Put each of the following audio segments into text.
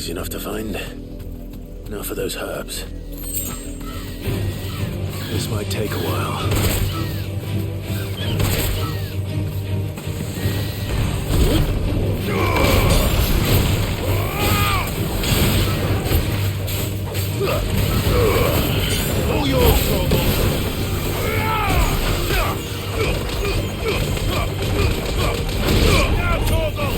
easy enough to find. Now for those herbs. This might take a while. All yours, Trouble! Now, Trouble!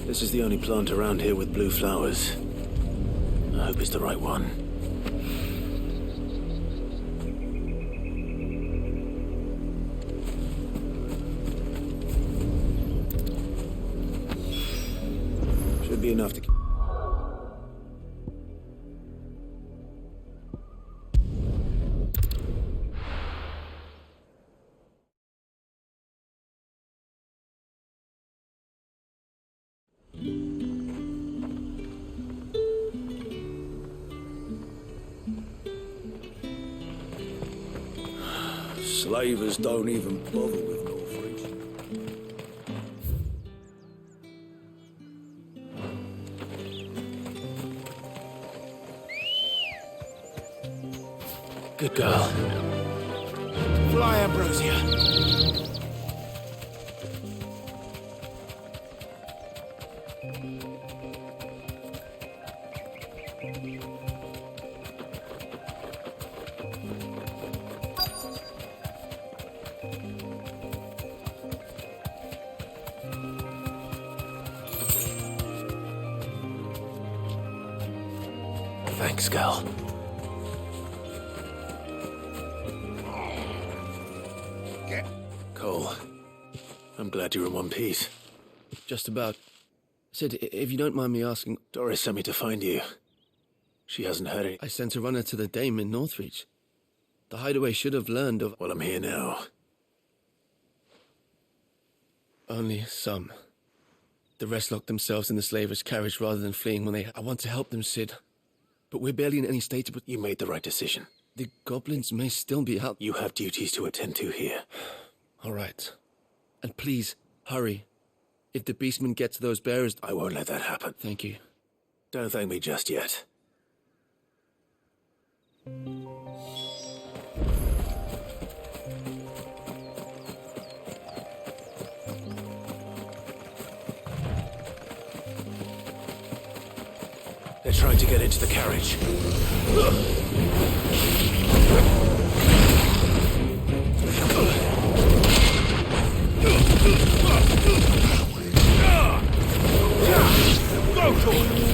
This is the only plant around here with blue flowers. I hope it's the right one. Should be enough to... Slavers don't even bother with Northridge. Good girl. Fly, Ambrosia. Thanks, girl. Cole, I'm glad you're in one piece. Just about. Sid, if you don't mind me asking... Doris sent me to find you. She hasn't heard it. I sent a runner to the dame in Northreach. The hideaway should have learned of... Well, I'm here now. Only some. The rest locked themselves in the slaver's carriage rather than fleeing when they... I want to help them, Sid. But we're barely in any state to... You made the right decision. The goblins may still be out... You have duties to attend to here. All right. And please, hurry. If the beastmen get to those bearers... I won't let that happen. Thank you. Don't thank me just yet. They're trying to get into the carriage. Go for it!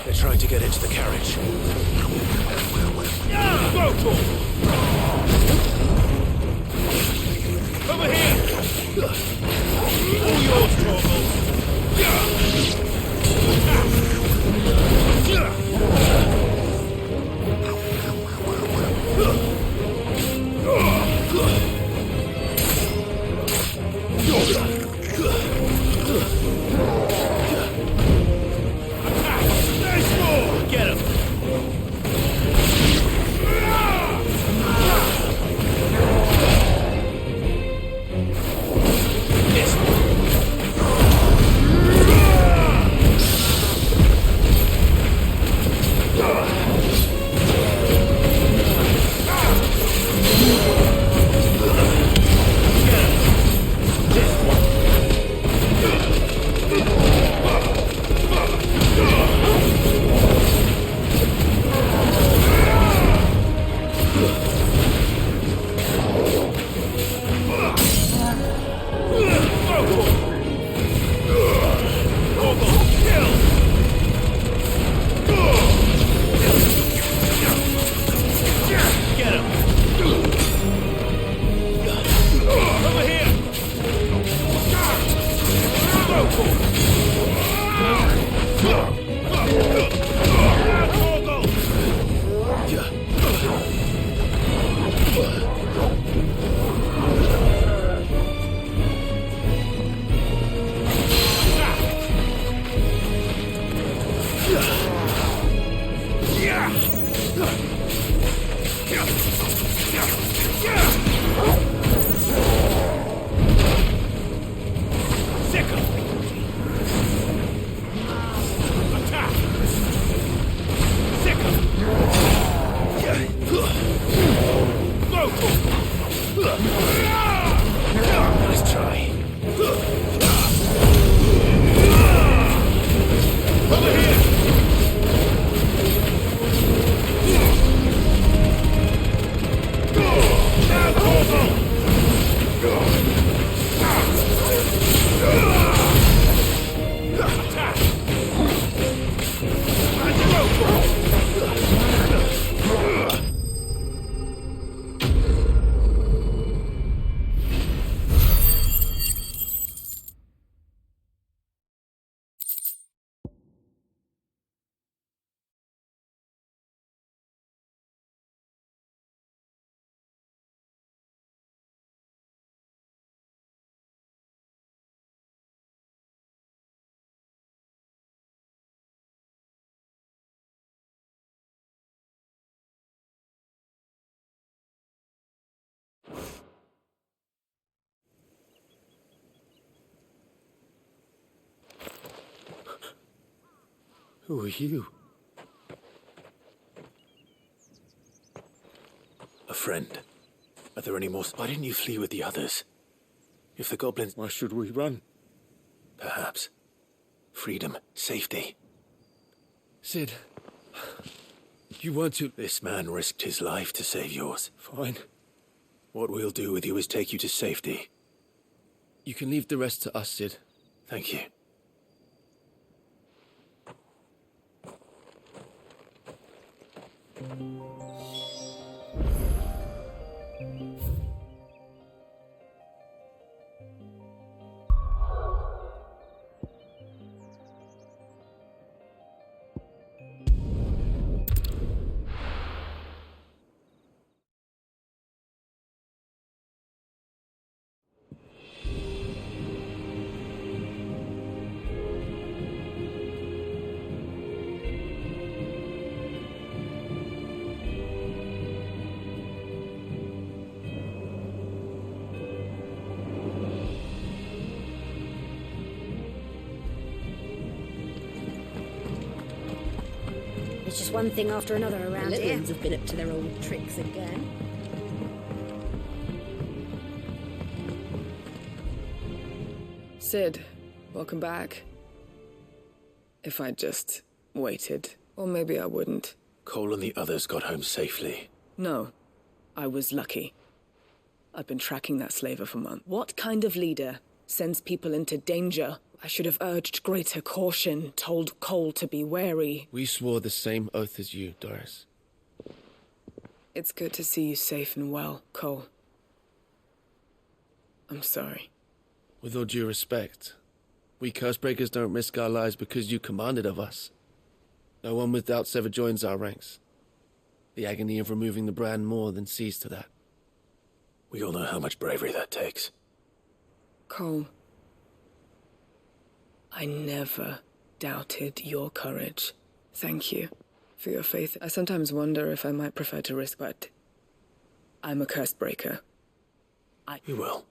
They're trying to get into the carriage. Go, Torgal! Over here! All yours, Torgal! There's more! Get him! Nice try. Who are you? A friend. Are there any more? Why didn't you flee with the others? If the goblins... Why should we run? Perhaps. Freedom. Safety. Sid, you want to... This man risked his life to save yours. Fine. What we'll do with you is take you to safety. You can leave the rest to us, Sid. Thank you. It's just one thing after another around The here. Littlins have been up to their old tricks again. Sid, welcome back. If I just waited, or maybe I wouldn't. Cole and the others got home safely. No, I was lucky. I've been tracking that slaver for months. What kind of leader sends people into danger? I should have urged greater caution, told Cole to be wary. We swore the same oath as you, Doris. It's good to see you safe and well, Cole. I'm sorry. With all due respect, we Cursebreakers don't risk our lives because you commanded of us. No one without sever joins our ranks. The agony of removing the brand more than sees to that. We all know how much bravery that takes. Cole, I never doubted your courage. Thank you for your faith. I sometimes wonder if I might prefer to risk, but I'm a Cursebreaker. You will.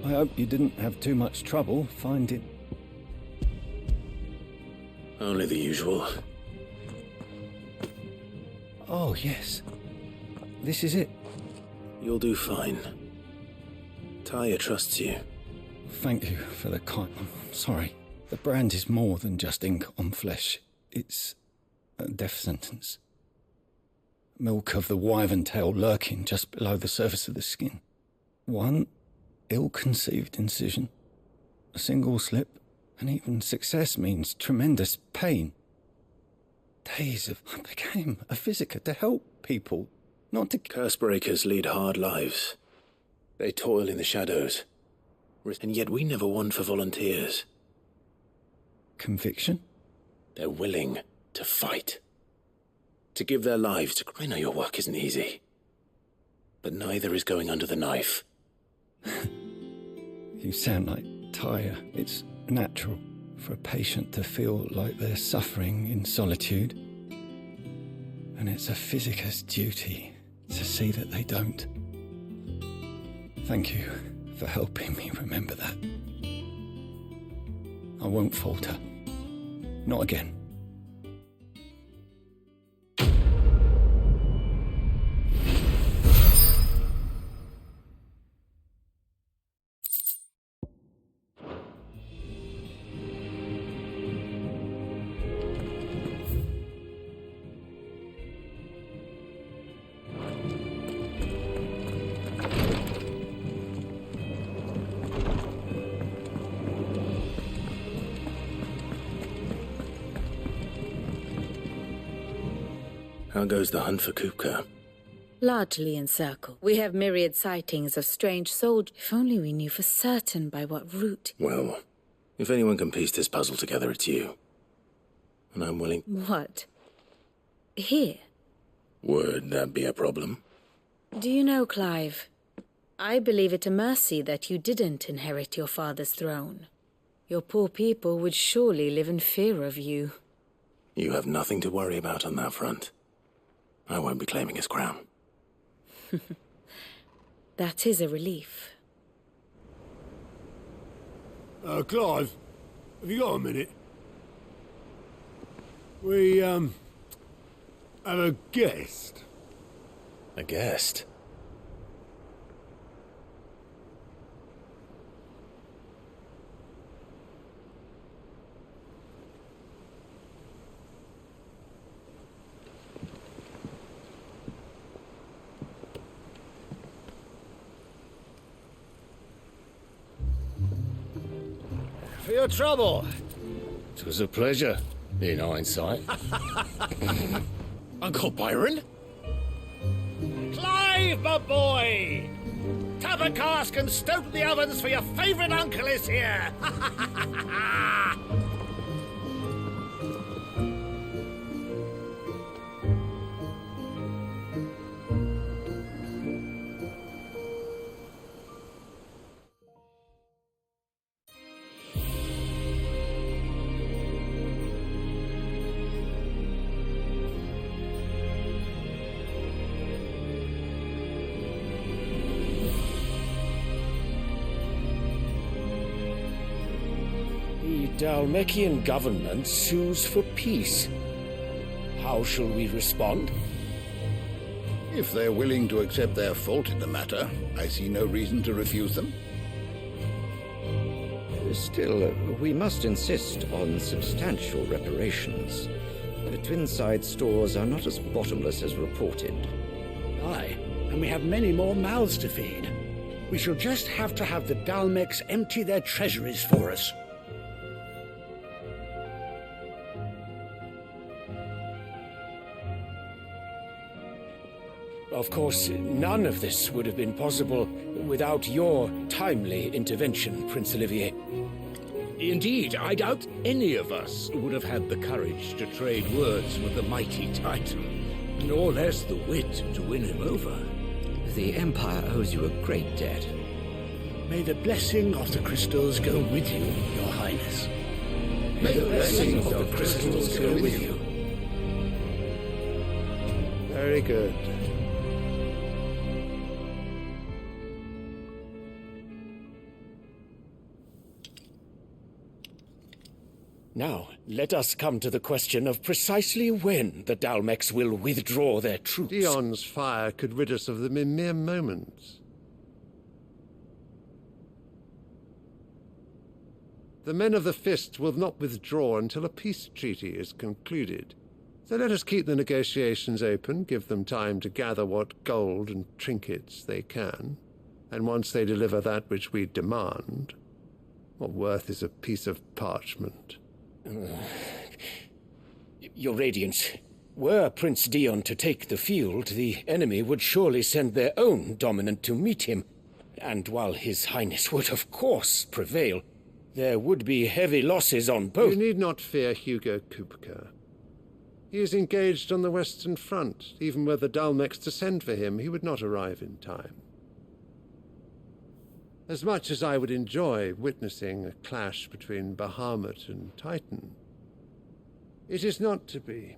I hope you didn't have too much trouble finding... Only the usual. Oh, yes. This is it. You'll do fine. Tyre trusts you. Thank you for the kind... I'm sorry. The brand is more than just ink on flesh. It's a death sentence. Milk of the wyvern tail lurking just below the surface of the skin. One ill-conceived incision, a single slip, and even success means tremendous pain. Days of... I became a physicker to help people, not to... Cursebreakers lead hard lives. They toil in the shadows. And yet we never won for volunteers. Conviction? They're willing to fight. To give their lives to... I know your work isn't easy. But neither is going under the knife. You sound like Tyre. It's natural for a patient to feel like they're suffering in solitude. And it's a physicer's duty to see that they don't. Thank you for helping me remember that. I won't falter. Not again. How goes the hunt for Kupka? Largely in circle. We have myriad sightings of strange soldiers. If only we knew for certain by what route. Well, if anyone can piece this puzzle together, it's you. And I'm willing... What? Here? Would that be a problem? Do you know, Clive? I believe it a mercy that you didn't inherit your father's throne. Your poor people would surely live in fear of you. You have nothing to worry about on that front. I won't be claiming his crown. That is a relief. Clive, have you got a minute? We, have a guest. A guest? For your trouble. It was a pleasure, in hindsight. Uncle Byron? Clive, my boy! Tap a cask and stoke the ovens for your favourite uncle is here! Dalmekian government sues for peace. How shall we respond? If they're willing to accept their fault in the matter, I see no reason to refuse them. Still, we must insist on substantial reparations. The twin-side stores are not as bottomless as reported. Aye, and we have many more mouths to feed. We shall just have to have the Dalmecs empty their treasuries for us. Of course, none of this would have been possible without your timely intervention, Prince Olivier. Indeed, I doubt any of us would have had the courage to trade words with the mighty Titan, nor less the wit to win him over. The Empire owes you a great debt. May the blessing of the crystals go with you, Your Highness. May the blessing of the crystals go with you. Very good. Now, let us come to the question of precisely when the Dalmecs will withdraw their troops. Dion's fire could rid us of them in mere moments. The men of the Fist will not withdraw until a peace treaty is concluded. So let us keep the negotiations open, give them time to gather what gold and trinkets they can, and once they deliver that which we demand, what worth is a piece of parchment? Your Radiance, were Prince Dion to take the field, the enemy would surely send their own dominant to meet him. And while His Highness would of course prevail, there would be heavy losses on both. You need not fear Hugo Kupka. He is engaged on the Western Front. Even were the Dalmecs to send for him, he would not arrive in time. As much as I would enjoy witnessing a clash between Bahamut and Titan, it is not to be.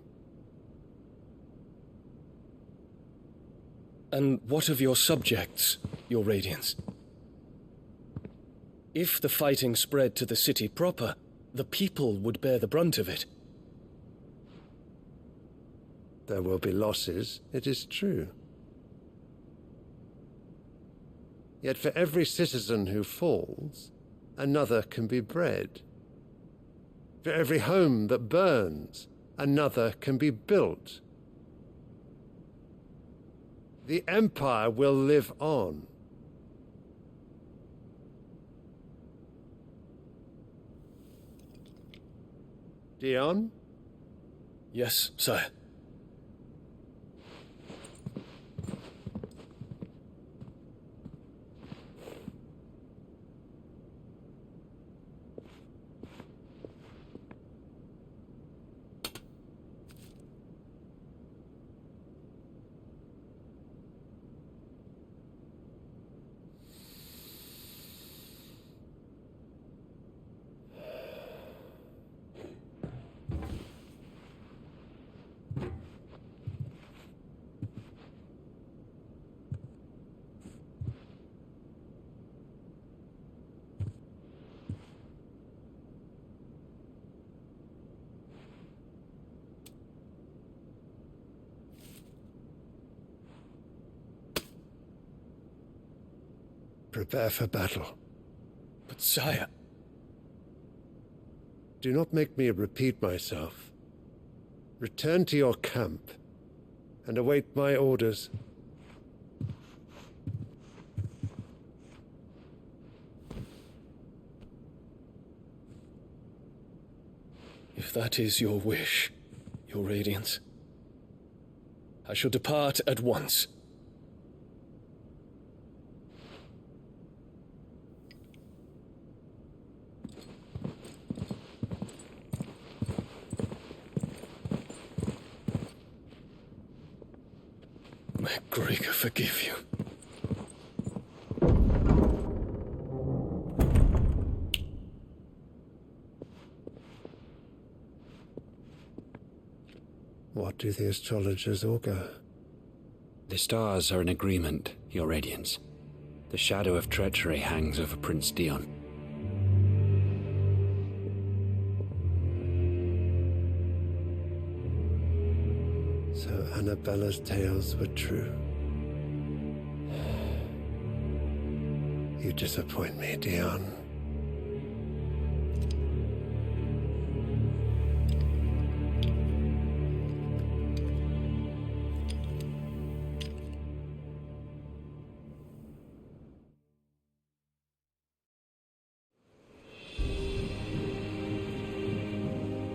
And what of your subjects, Your Radiance? If the fighting spread to the city proper, the people would bear the brunt of it. There will be losses, it is true. Yet for every citizen who falls, another can be bred. For every home that burns, another can be built. The Empire will live on. Dion? Yes, sire. Prepare for battle. But sire... Do not make me repeat myself. Return to your camp and await my orders. If that is your wish, Your Radiance, I shall depart at once. May Gregor forgive you. What do the astrologers augur? The stars are in agreement, Your Radiance. The shadow of treachery hangs over Prince Dion. Annabella's tales were true. You disappoint me, Dion.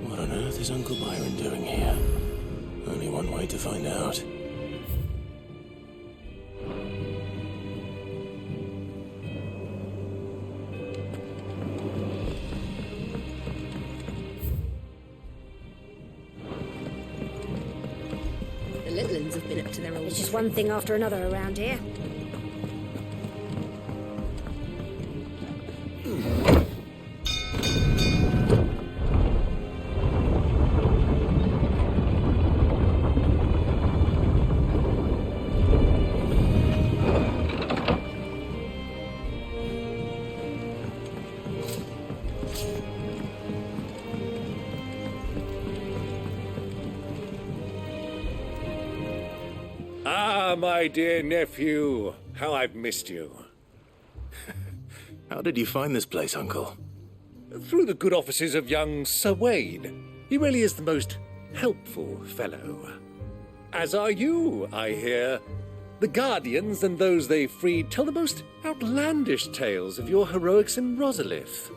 What on earth is Uncle Byron doing here? Only one way to find out. The little ones have been up to their old... It's just one thing after another around here. Ah, my dear nephew, how I've missed you. How did you find this place, Uncle? Through the good offices of young Sir Wayne. He really is the most helpful fellow. As are you, I hear. The Guardians and those they freed tell the most outlandish tales of your heroics in Rosalith.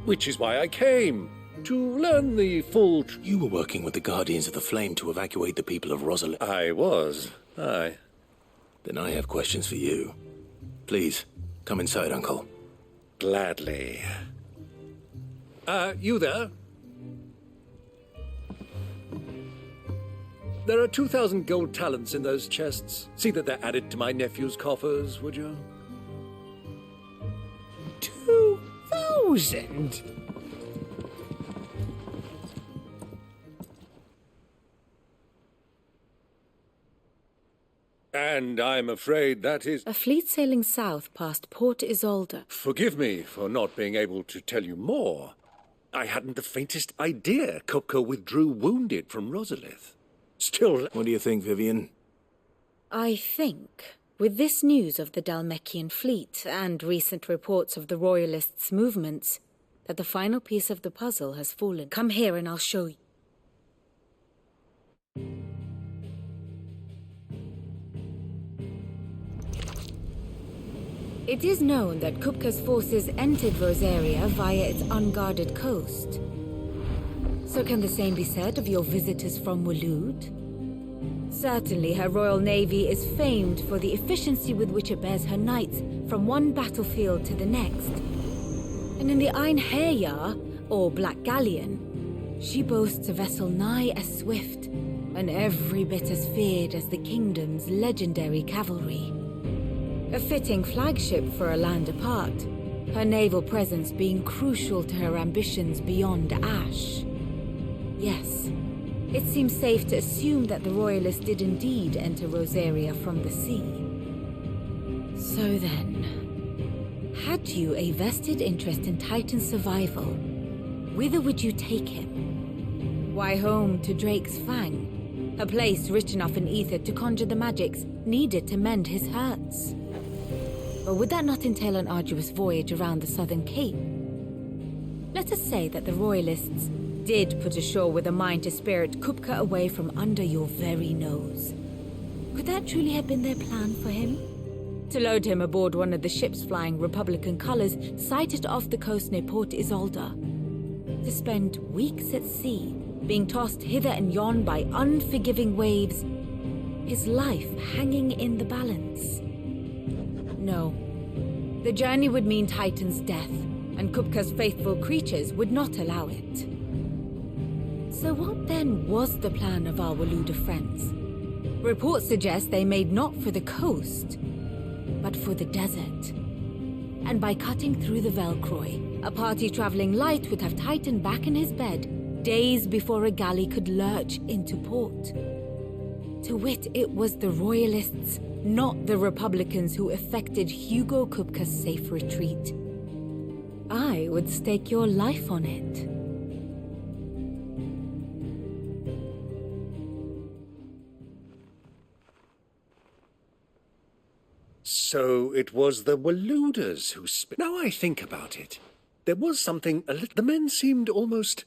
Which is why I came, to learn the full... You were working with the Guardians of the Flame to evacuate the people of Rosalith. I was, aye. Then I have questions for you. Please, come inside, Uncle. Gladly. You there? There are 2,000 gold talents in those chests. See that they're added to my nephew's coffers, would you? 2,000? And I'm afraid that is... A fleet sailing south past Port Isolde. Forgive me for not being able to tell you more. I hadn't the faintest idea Kupka withdrew wounded from Rosalith. Still... What do you think, Vivian? I think, with this news of the Dhalmekian fleet and recent reports of the Royalists' movements, that the final piece of the puzzle has fallen. Come here and I'll show you. It is known that Kupka's forces entered Rosaria via its unguarded coast. So can the same be said of your visitors from Waloed? Certainly her royal navy is famed for the efficiency with which it bears her knights from one battlefield to the next. And in the Einherjar, or Black Galleon, she boasts a vessel nigh as swift and every bit as feared as the kingdom's legendary cavalry. A fitting flagship for a land apart, her naval presence being crucial to her ambitions beyond Ash. Yes, it seems safe to assume that the Royalists did indeed enter Rosaria from the sea. So then, had you a vested interest in Titan's survival, whither would you take him? Why, home to Drake's Fang, a place rich enough in ether to conjure the magics needed to mend his hurts. Or would that not entail an arduous voyage around the southern cape? Let us say that the Royalists did put ashore with a mind to spirit Kupka away from under your very nose. Could that truly have been their plan for him? To load him aboard one of the ships flying Republican colors sighted off the coast near Port Isolde. To spend weeks at sea, being tossed hither and yon by unforgiving waves, his life hanging in the balance. No. The journey would mean Titan's death, and Kupka's faithful creatures would not allow it. So what then was the plan of our Waluda friends? Reports suggest they made not for the coast, but for the desert. And by cutting through the Velcroy, a party traveling light would have Titan back in his bed days before a galley could lurch into port. To wit, it was the Royalists, not the Republicans, who effected Hugo Kupka's safe retreat. I would stake your life on it. So it was the Waluders who Now I think about it, there was something the men seemed almost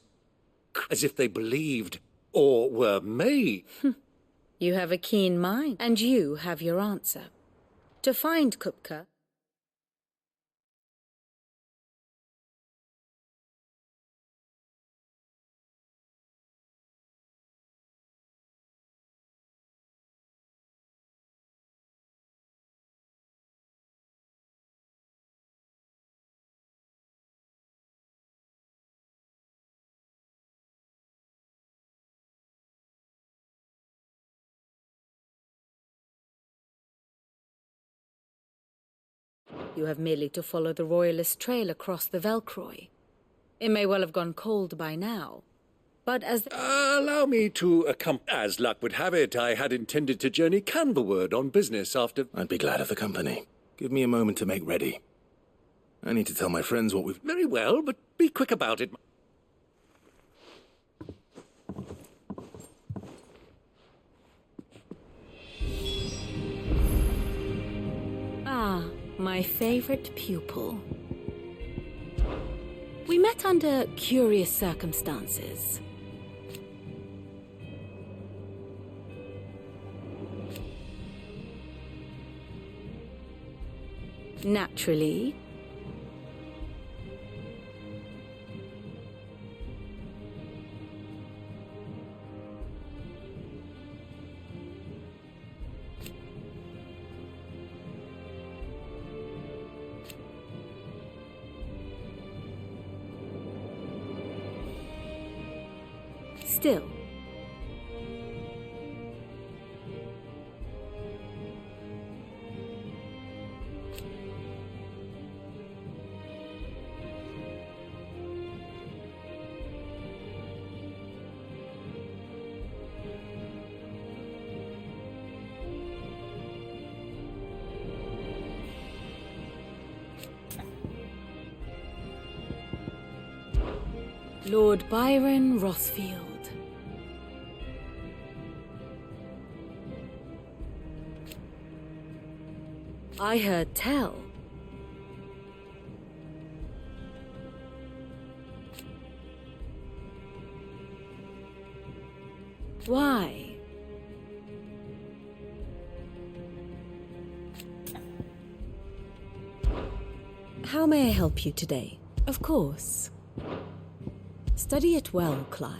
as if they believed or were made. You have a keen mind, and you have your answer. To find Kupka, you have merely to follow the Royalist trail across the Velcroy. It may well have gone cold by now, but as... Allow me to accompany. As luck would have it, I had intended to journey Canberward on business after... I'd be glad of the company. Give me a moment to make ready. I need to tell my friends what we've... Very well, but be quick about it. Ah, my favorite pupil. We met under curious circumstances. Naturally. Still. Lord Byron Rothfield. I heard tell. Why? How may I help you today? Of course. Study it well, Clive.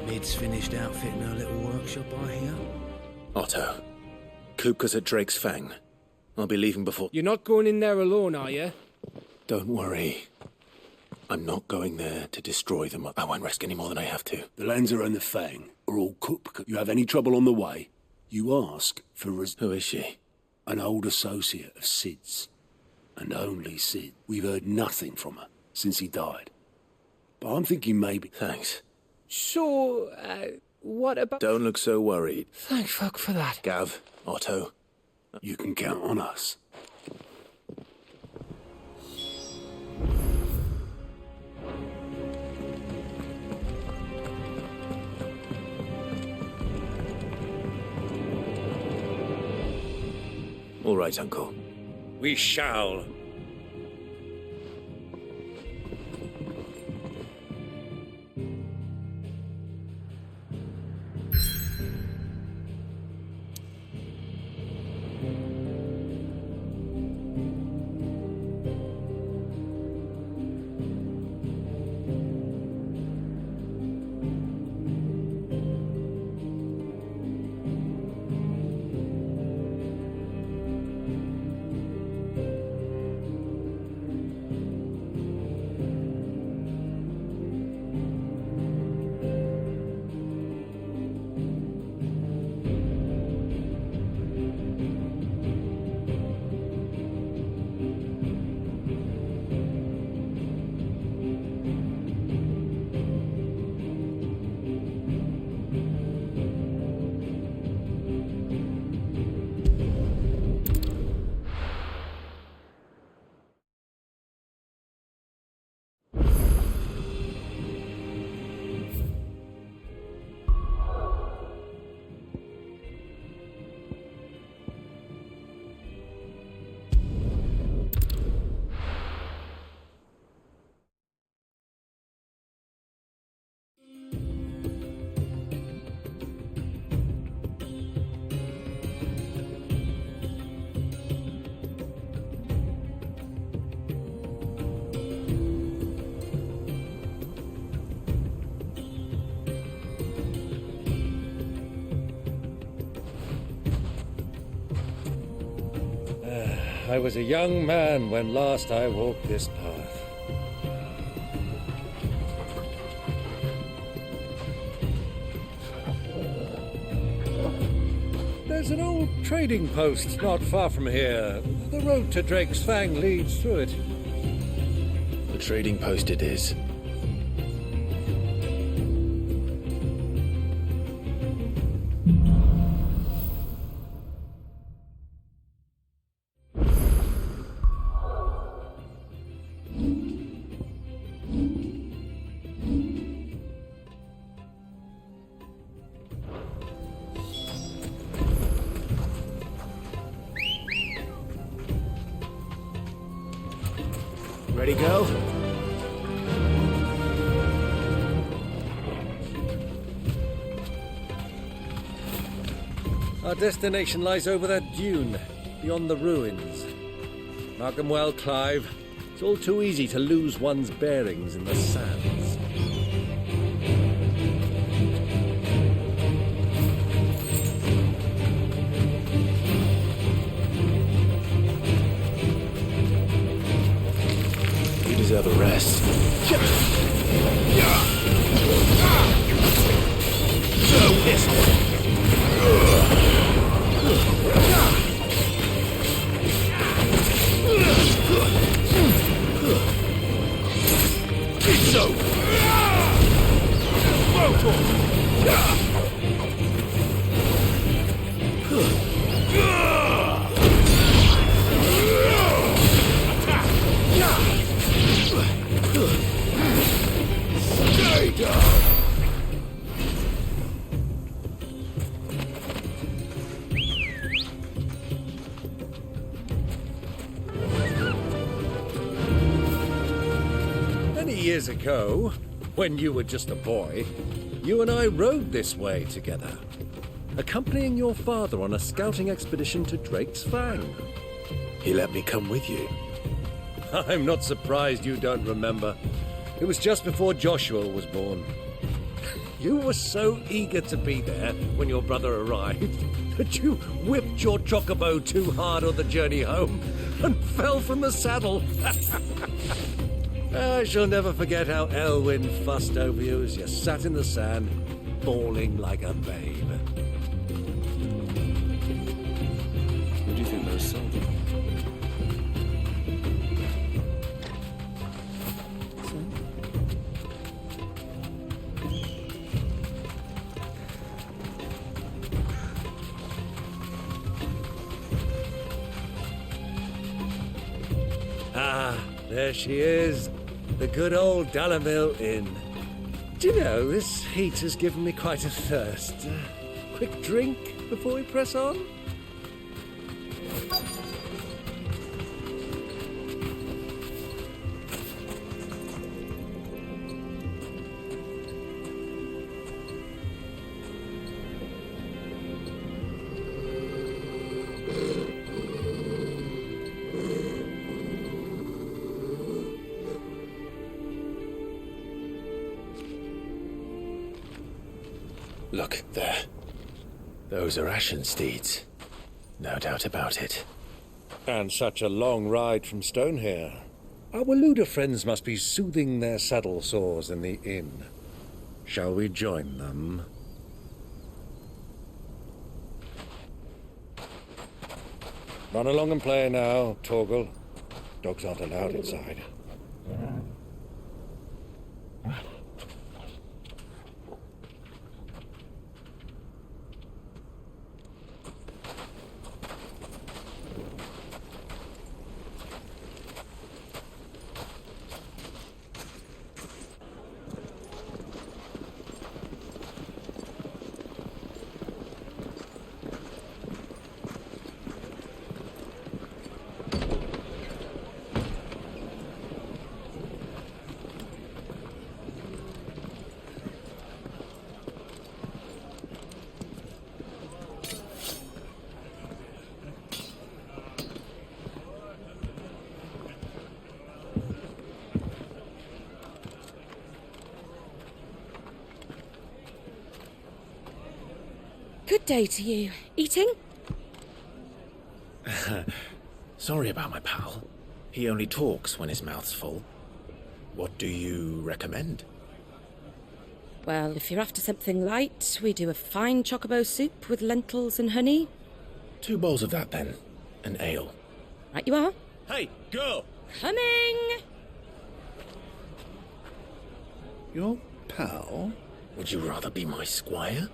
Mid's finished outfitting her little workshop, I hear. Otto, Kupka's at Drake's Fang. I'll be leaving before... You're not going in there alone, are you? Don't worry. I'm not going there to destroy them. I won't risk any more than I have to. The Lancer and the Fang are all Kupka. You have any trouble on the way, you ask for... Who is she? An old associate of Sid's. And only Sid. We've heard nothing from her since he died. But I'm thinking maybe... Thanks. So, what about... Don't look so worried. Thank fuck for that. Gav, Otto. You can count on us. All right, Uncle. We shall. I was a young man when last I walked this path. There's an old trading post not far from here. The road to Drake's Fang leads through it. The trading post it is. Ready, go? Our destination lies over that dune, beyond the ruins. Mark 'em well, Clive. It's all too easy to lose one's bearings in the sands. You deserve a rest. So pissed. Stay down. Many years ago, when you were just a boy, you and I rode this way together, accompanying your father on a scouting expedition to Drake's Fang. He let me come with you. I'm not surprised you don't remember. It was just before Joshua was born. You were so eager to be there when your brother arrived that you whipped your chocobo too hard on the journey home and fell from the saddle. I shall never forget how Elwyn fussed over you as you sat in the sand, bawling like a babe. Who do you think those soldiers are? Ah, there she is. The good old Dalamil Inn. Do you know, this heat has given me quite a thirst. Quick drink before we press on? Look, there. Those are ashen steeds. No doubt about it. And such a long ride from Stonehair. Our Waluda friends must be soothing their saddle sores in the inn. Shall we join them? Run along and play now, Torgal. Dogs aren't allowed inside. Good day to you. Eating? Sorry about my pal. He only talks when his mouth's full. What do you recommend? Well, if you're after something light, we do a fine chocobo soup with lentils and honey. 2 bowls of that, then. An ale. Right you are. Hey, girl! Coming! Your pal? Would you rather be my squire?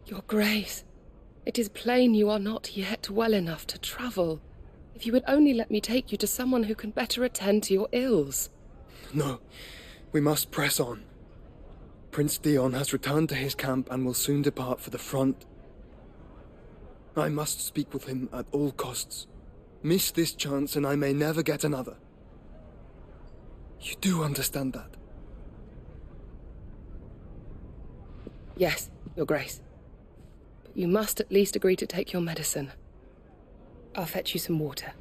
Your Grace, it is plain you are not yet well enough to travel. If you would only let me take you to someone who can better attend to your ills. No, we must press on. Prince Dion has returned to his camp and will soon depart for the front. I must speak with him at all costs. Miss this chance and I may never get another. You do understand that? Yes, Your Grace. But you must at least agree to take your medicine. I'll fetch you some water.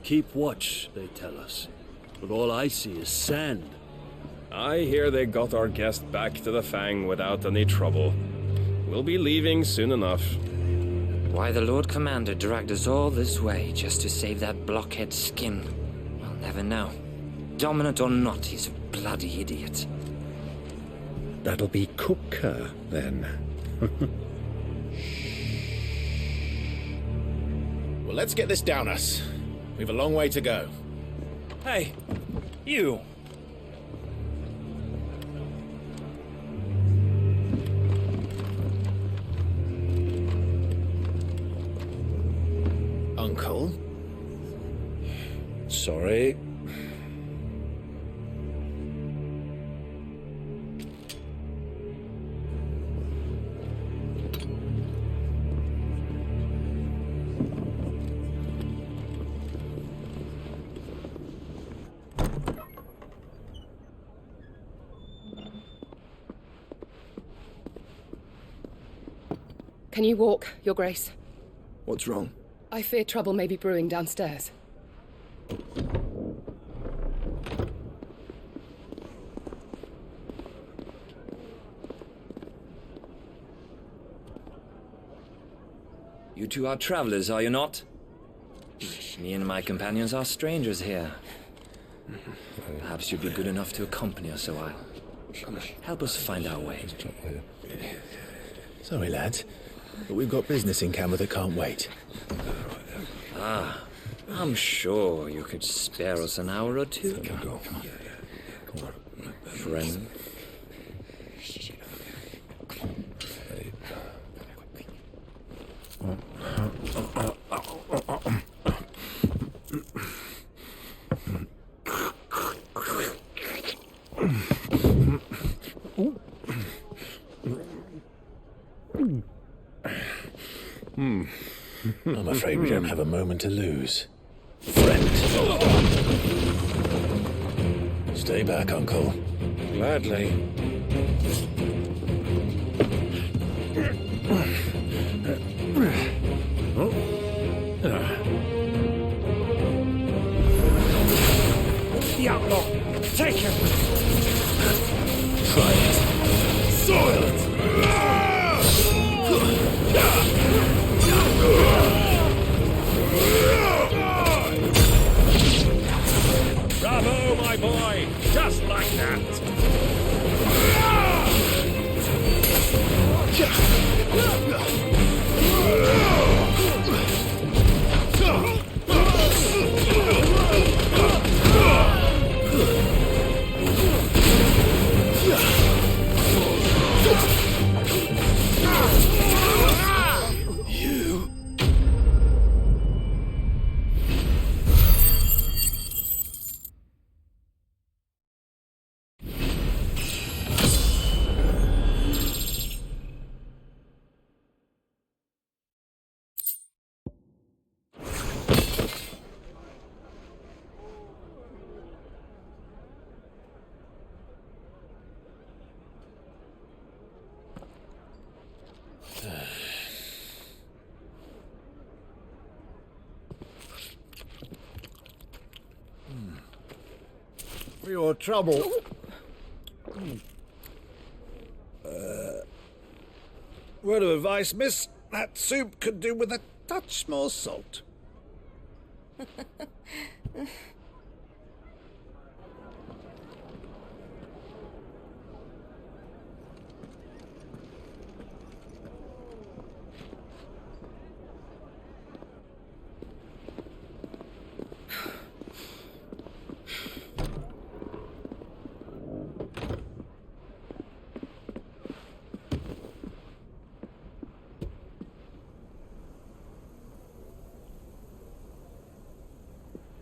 Keep watch, they tell us. But all I see is sand. I hear they got our guest back to the Fang without any trouble. We'll be leaving soon enough. Why the Lord Commander dragged us all this way just to save that blockhead skin, we'll never know. Dominant or not, he's a bloody idiot. That'll be Cooker, then. Well, let's get this down us. We've a long way to go. Hey, you! Uncle? Sorry. Can you walk, Your Grace? What's wrong? I fear trouble may be brewing downstairs. You two are travelers, are you not? Me and my companions are strangers here. Perhaps you'd be good enough to accompany us a while. Help us find our way. Sorry, lads, but we've got business in camera that can't wait. Ah, I'm sure you could spare us an hour or two. Friend. I'm afraid we don't have a moment to lose. Friend. Stay back, Uncle. Gladly. The outlaw! Take him! Try it. Silence! Bravo, my boy! Just like that! For your trouble. Word of advice, miss. That soup could do with a touch more salt.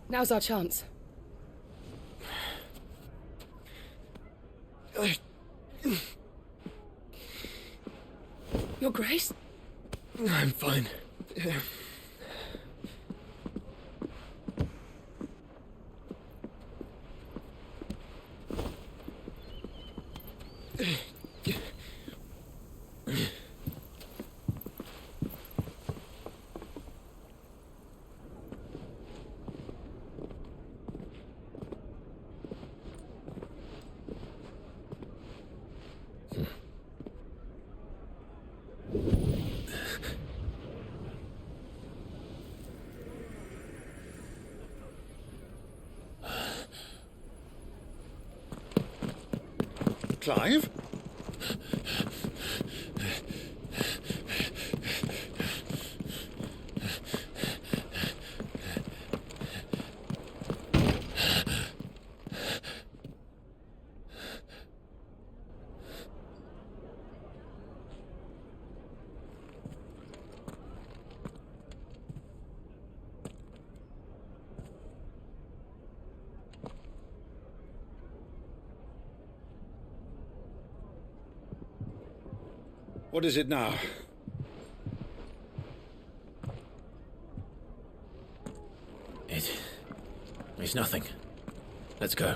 Now's our chance. Your Grace? I'm fine. Clive? What is it now? It's nothing. Let's go.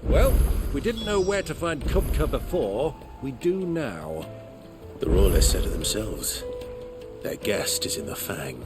Well, we didn't know where to find Kupka before. We do now. The Royalists said it themselves. Their guest is in the Fang.